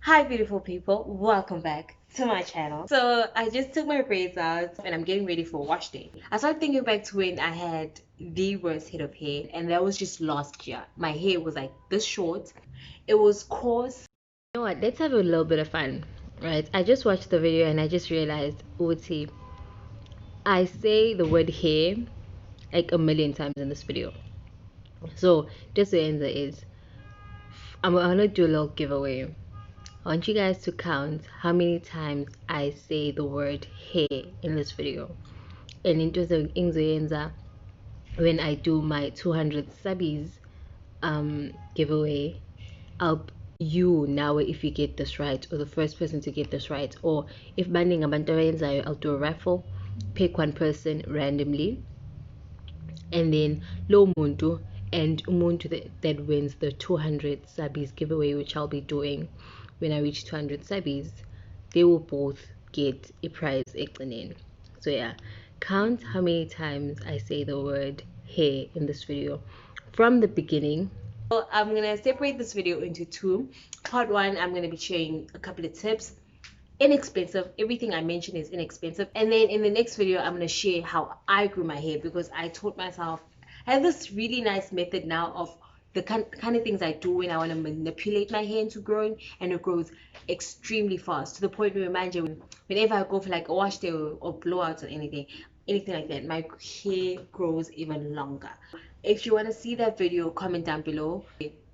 Hi beautiful people, welcome back to my channel. So I just took my braids out and I'm getting ready for wash day. I started thinking back to when I had the worst head of hair, and that was just last year. My hair was like this short, it was coarse. You know what? Let's have a little bit of fun, right? I just watched the video and I just realized, Uti, I say the word hair like a million times in this video. So just the answer is, I'm gonna do a little giveaway. I want you guys to count how many times I say the word hair in this video. And into the Ingzoyenza, when I do my 200 subbies giveaway, I'll you now if you get this right, or the first person to get this right, or if banding abantu abayenzayo, I'll do a raffle, pick one person randomly, and then lo muntu and umuntu that wins the 200 subbies giveaway, which I'll be doing when I reach 200 subbies, they will both get a prize ekugcineni. So yeah, count how many times I say the word hair in this video from the beginning. So I'm gonna separate this video into two. Part one, I'm gonna be sharing a couple of tips. Inexpensive, everything I mentioned is inexpensive. And then in the next video, I'm gonna share how I grew my hair, because I taught myself, I have this really nice method now of the kind of things I do when I want to manipulate my hair into growing, and it grows extremely fast to the point where, imagine, whenever I go for like a wash day or blowouts or anything like that, my hair grows even longer. If you want to see that video, comment down below.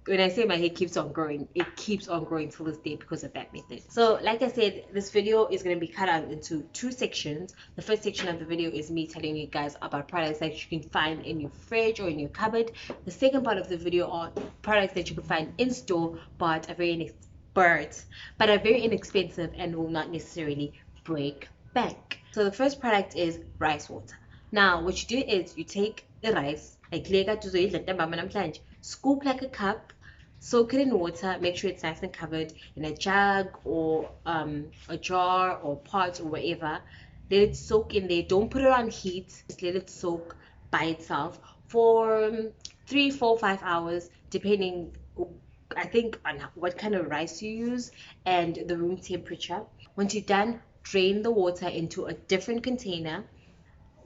When I say my hair keeps on growing, it keeps on growing till this day because of that method. So like I said, this video is going to be cut out into two sections. The first section of the video is me telling you guys about products that you can find in your fridge or in your cupboard. The second part of the video are products that you can find in store but are very inexpensive and will not necessarily break bank. So the first product is rice water. Now what you do is you take the rice, like scoop like a cup, soak it in water, make sure it's nice and covered in a jug or a jar or pot or whatever. Let it soak in there. Don't put it on heat, just let it soak by itself for 3, 4, 5 hours, depending, I think, on what kind of rice you use and the room temperature. Once you're done, drain the water into a different container.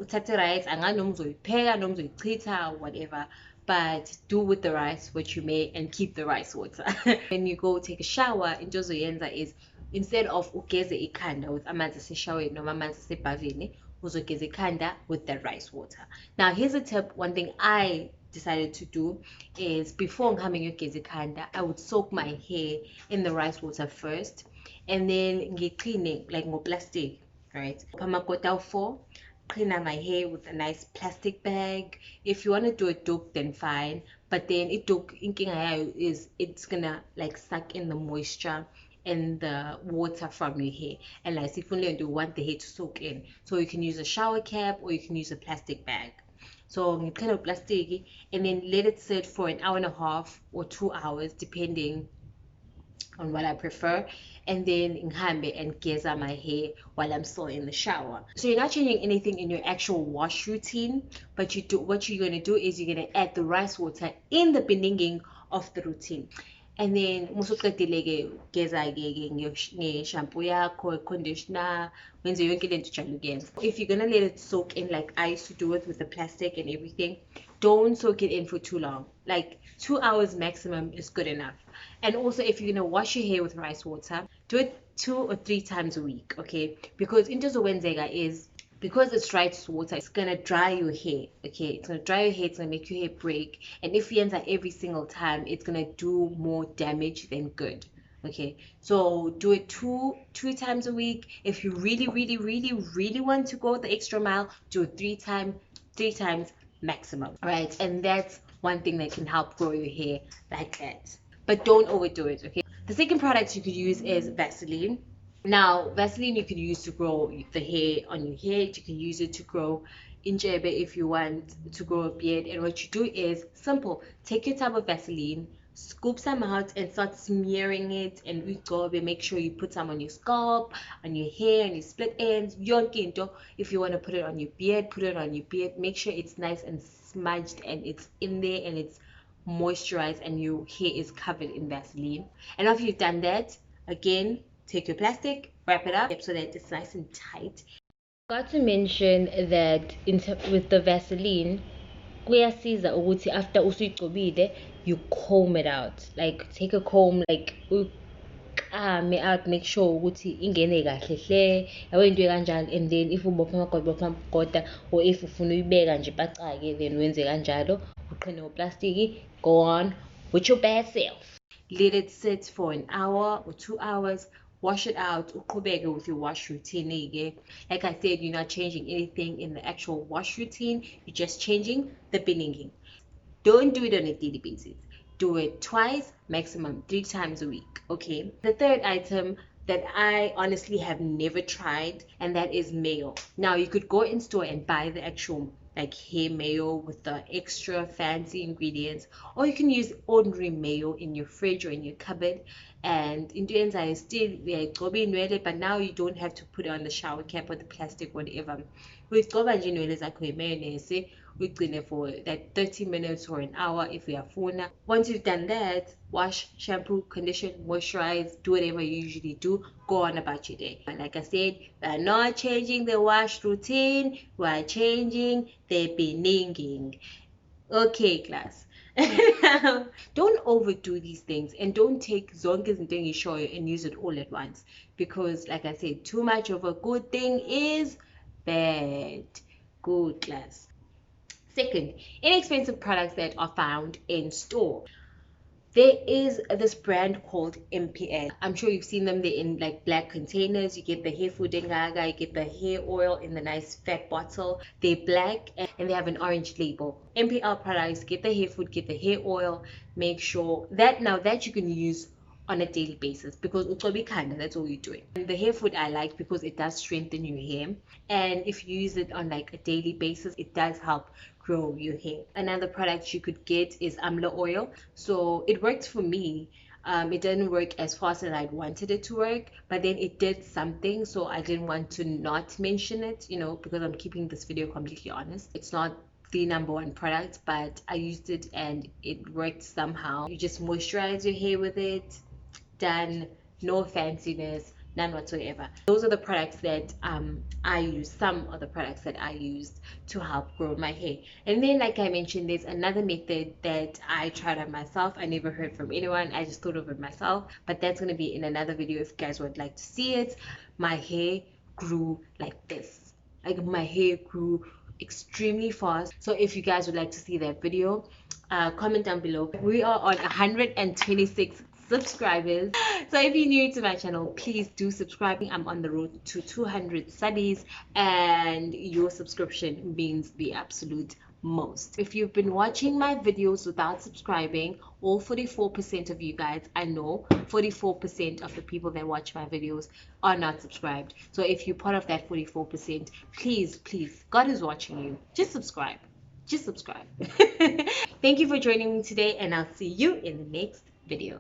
Uthathe rice, anganoma uzoyipheka noma uzoyichitha, whatever, but do with the rice what you may and keep the rice water. When you go take a shower, into ozoyenza is, instead of ugeze ikhanda with amanzi aseshoweni noma amanzi asebhavini, uzogeza ikhanda with the rice water. Now here's a tip. One thing I decided to do is, before ngihambing uyogeza ikhanda, I would soak my hair in the rice water first, and then ngiqhine like ngoplastic, right? Pamakota 4, clean out my hair with a nice plastic bag. If you want to do a doke, then fine, but then is it's gonna like suck in the moisture and the water from your hair, and like if only you want the hair to soak in, so you can use a shower cap or you can use a plastic bag. So you kind of plastic, and then let it sit for an hour and a half or 2 hours, depending on what I prefer, and then ngihambe and geza my hair while I'm still in the shower. So you're not changing anything in your actual wash routine, but what you're going to do is you're going to add the rice water in the beginning of the routine. And then musuqedile-ke geza-ke nge-shampoo yakho, conditioner, wenze yonke lento ujale ukuyenza. If you're gonna let it soak in like I used to do it with the plastic and everything, don't soak it in for too long. Like 2 hours maximum is good enough. And also, if you're gonna wash your hair with rice water, do it 2 or 3 times a week, okay? Because into zokwenzeka is, because it's rice water, it's gonna dry your hair, okay? It's gonna dry your hair, it's gonna make your hair break, and if you enter every single time, it's gonna do more damage than good, okay? So do it two times a week. If you really want to go the extra mile, do it three times maximum, right? And that's one thing that can help grow your hair like that, but don't overdo it, okay? The second product you could use is Vaseline. Now, Vaseline you can use to grow the hair on your head. You can use it to grow injebe if you want to grow a beard. And what you do is simple. Take your tub of Vaseline, scoop some out, and start smearing it. And we go, make sure you put some on your scalp, on your hair, on your split ends. If you want to put it on your beard, put it on your beard. Make sure it's nice and smudged and it's in there and it's moisturized and your hair is covered in Vaseline. And after you've done that, Again, take your plastic, wrap it up so that it's nice and tight. Got to mention that with the Vaseline, kuyasiza ukuthi after usuyigcobile, you comb it out. Like take a comb, like uklame out, make sure ukuthi ingene kahle hle, yabo into kanjalo. And then if ubopha amagoda or if ufuna uyibeka nje pacake, then wenze kanjalo, uqhine ngoplastiki, go on with your bad self. Let it sit for an hour or 2 hours. Wash it out. Uqhubeke with your wash routine. Like I said, you're not changing anything in the actual wash routine. You're just changing the beninging. Don't do it on a daily basis. Do it twice, maximum 3 times a week. Okay. The third item that I honestly have never tried, and that is mayo. Now you could go in store and buy the actual like hair mayo with the extra fancy ingredients, or you can use ordinary mayo in your fridge or in your cupboard. And in the end, I still but now you don't have to put it on the shower cap or the plastic, whatever. With mayonnaise, we clean it for that 30 minutes or an hour if we are full. Once you've done that, wash, shampoo, condition, moisturize, do whatever you usually do, go on about your day. And like I said, we are not changing the wash routine, we are changing the beninging. Okay, class. Don't overdo these things, and don't take zonke izinto engishoyo and use it all at once, because like I said, too much of a good thing is bad. Good, class. Second, inexpensive products that are found in store. There is this brand called MPL. I'm sure you've seen them. They're in like black containers. You get the hair food engaga, you get the hair oil in the nice fat bottle. They're black and they have an orange label. MPL products, get the hair food, get the hair oil. Make sure that now that you can use on a daily basis, because that's all you're doing. And the hair food I like because it does strengthen your hair, and if you use it on like a daily basis, it does help grow your hair. Another product you could get is amla oil. So it worked for me. It didn't work as fast as I wanted it to work, but then it did something, so I didn't want to not mention it, because I'm keeping this video completely honest. It's not the number one product, but I used it and it worked somehow. You just moisturize your hair with it. Done. No fanciness, none whatsoever. Those are the products that I use, some of the products that I used to help grow my hair. And then like I mentioned, there's another method that I tried on myself. I never heard from anyone, I just thought of it myself, but that's going to be in another video if you guys would like to see it. My hair grew like this. Like my hair grew extremely fast. So if you guys would like to see that video, comment down below. We are on 126 subscribers, so if you're new to my channel, please do subscribe. I'm on the road to 200 subbies, and your subscription means the absolute most. If you've been watching my videos without subscribing, all 44% of you guys, I know 44% of the people that watch my videos are not subscribed. So if you're part of that 44%, please, God is watching you, just subscribe. Thank you for joining me today, and I'll see you in the next video.